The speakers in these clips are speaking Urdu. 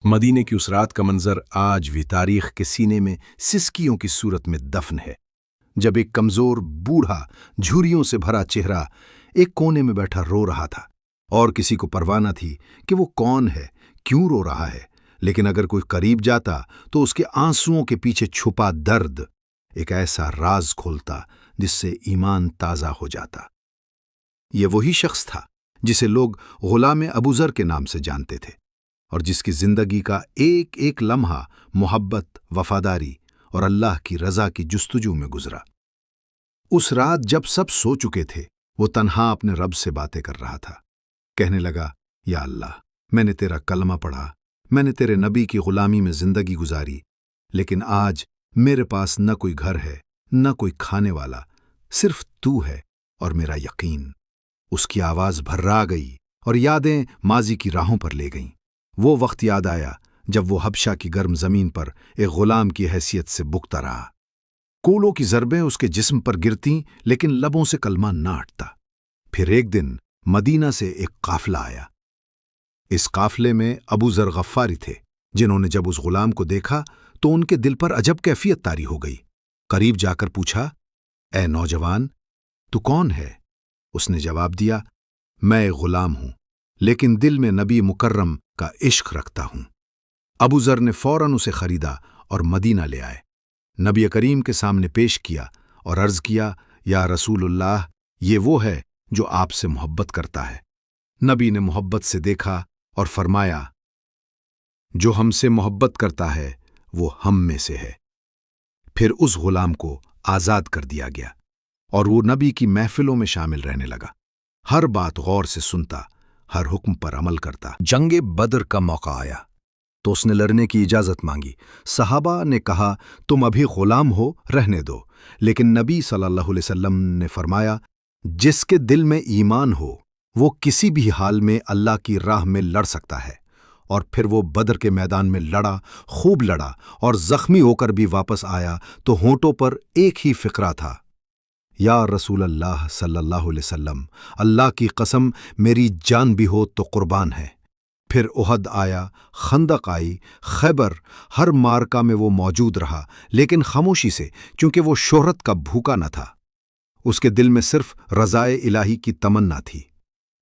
مدینے کی اس رات کا منظر آج بھی تاریخ کے سینے میں سسکیوں کی صورت میں دفن ہے، جب ایک کمزور بوڑھا جھریوں سے بھرا چہرہ ایک کونے میں بیٹھا رو رہا تھا، اور کسی کو پرواہ نہ تھی کہ وہ کون ہے، کیوں رو رہا ہے، لیکن اگر کوئی قریب جاتا تو اس کے آنسوؤں کے پیچھے چھپا درد ایک ایسا راز کھولتا جس سے ایمان تازہ ہو جاتا۔ یہ وہی شخص تھا جسے لوگ غلام ابو ذر کے نام سے جانتے تھے، اور جس کی زندگی کا ایک ایک لمحہ محبت، وفاداری اور اللہ کی رضا کی جستجو میں گزرا۔ اس رات جب سب سو چکے تھے، وہ تنہا اپنے رب سے باتیں کر رہا تھا۔ کہنے لگا، یا اللہ، میں نے تیرا کلمہ پڑھا، میں نے تیرے نبی کی غلامی میں زندگی گزاری، لیکن آج میرے پاس نہ کوئی گھر ہے، نہ کوئی کھانے والا، صرف تو ہے اور میرا یقین۔ اس کی آواز بھرا گئی اور یادیں ماضی کی راہوں پر لے گئیں۔ وہ وقت یاد آیا جب وہ حبشہ کی گرم زمین پر ایک غلام کی حیثیت سے بکتا رہا۔ کولوں کی ضربیں اس کے جسم پر گرتیں، لیکن لبوں سے کلمہ نہ اٹھتا۔ پھر ایک دن مدینہ سے ایک قافلہ آیا۔ اس قافلے میں ابو ذر غفاری تھے، جنہوں نے جب اس غلام کو دیکھا تو ان کے دل پر عجب کیفیت طاری ہو گئی۔ قریب جا کر پوچھا، اے نوجوان، تو کون ہے؟ اس نے جواب دیا، میں ایک غلام ہوں، لیکن دل میں نبی مکرم کا عشق رکھتا ہوں۔ ابو ذر نے فوراً اسے خریدا اور مدینہ لے آئے، نبی کریم کے سامنے پیش کیا اور عرض کیا، یا رسول اللہ، یہ وہ ہے جو آپ سے محبت کرتا ہے۔ نبی نے محبت سے دیکھا اور فرمایا، جو ہم سے محبت کرتا ہے وہ ہم میں سے ہے۔ پھر اس غلام کو آزاد کر دیا گیا اور وہ نبی کی محفلوں میں شامل رہنے لگا، ہر بات غور سے سنتا، ہر حکم پر عمل کرتا۔ جنگ بدر کا موقع آیا تو اس نے لڑنے کی اجازت مانگی۔ صحابہ نے کہا، تم ابھی غلام ہو، رہنے دو، لیکن نبی صلی اللہ علیہ وسلم نے فرمایا، جس کے دل میں ایمان ہو وہ کسی بھی حال میں اللہ کی راہ میں لڑ سکتا ہے۔ اور پھر وہ بدر کے میدان میں لڑا، خوب لڑا، اور زخمی ہو کر بھی واپس آیا تو ہونٹوں پر ایک ہی فقرہ تھا، یا رسول اللہ صلی اللہ علیہ وسلم، اللہ کی قسم میری جان بھی ہو تو قربان ہے۔ پھر احد آیا، خندق آئی، خیبر، ہر مارکہ میں وہ موجود رہا، لیکن خاموشی سے، چونکہ وہ شہرت کا بھوکا نہ تھا۔ اس کے دل میں صرف رضائے الہی کی تمنا تھی۔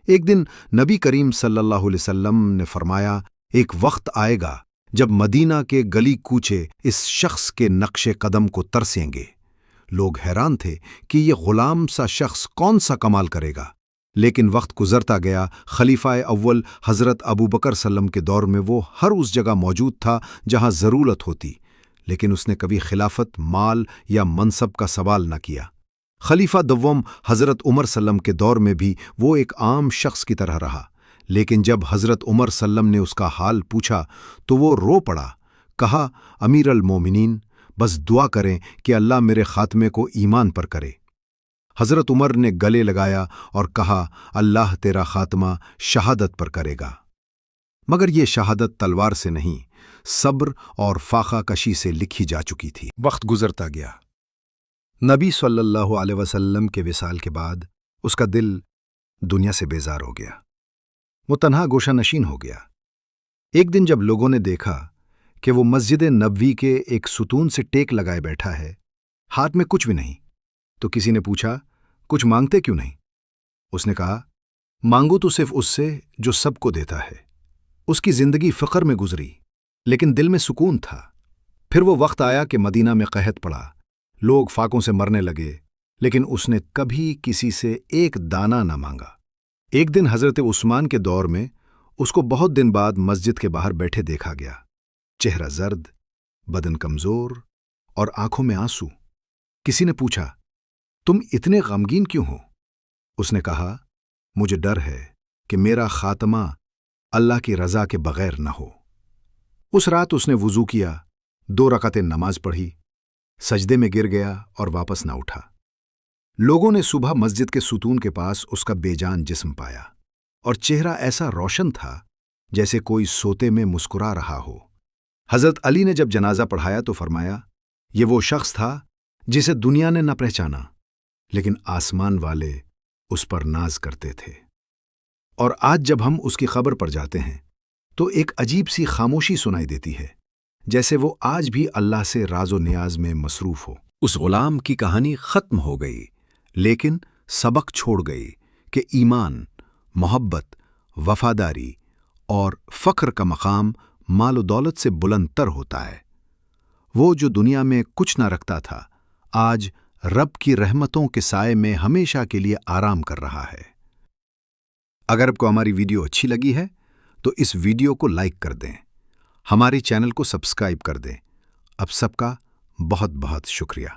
ایک دن نبی کریم صلی اللہ علیہ وسلم نے فرمایا، ایک وقت آئے گا جب مدینہ کے گلی کوچے اس شخص کے نقش قدم کو ترسیں گے۔ لوگ حیران تھے کہ یہ غلام سا شخص کون سا کمال کرے گا، لیکن وقت گزرتا گیا۔ خلیفہ اول حضرت ابو بکر سلم کے دور میں وہ ہر اس جگہ موجود تھا جہاں ضرورت ہوتی، لیکن اس نے کبھی خلافت، مال یا منصب کا سوال نہ کیا۔ خلیفہ دوم حضرت عمر سلم کے دور میں بھی وہ ایک عام شخص کی طرح رہا، لیکن جب حضرت عمر سلم نے اس کا حال پوچھا تو وہ رو پڑا، کہا، امیر المومنین، بس دعا کریں کہ اللہ میرے خاتمے کو ایمان پر کرے۔ حضرت عمر نے گلے لگایا اور کہا، اللہ تیرا خاتمہ شہادت پر کرے گا، مگر یہ شہادت تلوار سے نہیں، صبر اور فاقہ کشی سے لکھی جا چکی تھی۔ وقت گزرتا گیا۔ نبی صلی اللہ علیہ وسلم کے وصال کے بعد اس کا دل دنیا سے بیزار ہو گیا، وہ تنہا گوشہ نشین ہو گیا۔ ایک دن جب لوگوں نے دیکھا کہ وہ مسجد نبوی کے ایک ستون سے ٹیک لگائے بیٹھا ہے، ہاتھ میں کچھ بھی نہیں، تو کسی نے پوچھا، کچھ مانگتے کیوں نہیں؟ اس نے کہا، مانگو تو صرف اس سے جو سب کو دیتا ہے۔ اس کی زندگی فقر میں گزری، لیکن دل میں سکون تھا۔ پھر وہ وقت آیا کہ مدینہ میں قحط پڑا، لوگ فاقوں سے مرنے لگے، لیکن اس نے کبھی کسی سے ایک دانہ نہ مانگا۔ ایک دن حضرت عثمان کے دور میں اس کو بہت دن بعد مسجد کے باہر بیٹھے دیکھا گیا، چہرہ زرد، بدن کمزور اور آنکھوں میں آنسو۔ کسی نے پوچھا، تم اتنے غمگین کیوں ہو؟ اس نے کہا، مجھے ڈر ہے کہ میرا خاتمہ اللہ کی رضا کے بغیر نہ ہو۔ اس رات اس نے وضو کیا، 2 رکعتیں نماز پڑھی، سجدے میں گر گیا اور واپس نہ اٹھا۔ لوگوں نے صبح مسجد کے ستون کے پاس اس کا بے جان جسم پایا، اور چہرہ ایسا روشن تھا جیسے کوئی سوتے میں مسکرا رہا ہو۔ حضرت علی نے جب جنازہ پڑھایا تو فرمایا، یہ وہ شخص تھا جسے دنیا نے نہ پہچانا، لیکن آسمان والے اس پر ناز کرتے تھے۔ اور آج جب ہم اس کی قبر پر جاتے ہیں تو ایک عجیب سی خاموشی سنائی دیتی ہے، جیسے وہ آج بھی اللہ سے راز و نیاز میں مصروف ہو۔ اس غلام کی کہانی ختم ہو گئی، لیکن سبق چھوڑ گئی کہ ایمان، محبت، وفاداری اور فخر کا مقام مال و دولت سے بلند تر ہوتا ہے۔ وہ جو دنیا میں کچھ نہ رکھتا تھا، آج رب کی رحمتوں کے سائے میں ہمیشہ کے لیے آرام کر رہا ہے۔ اگر آپ کو ہماری ویڈیو اچھی لگی ہے تو اس ویڈیو کو لائک کر دیں، ہمارے چینل کو سبسکرائب کر دیں۔ اب سب کا بہت بہت شکریہ۔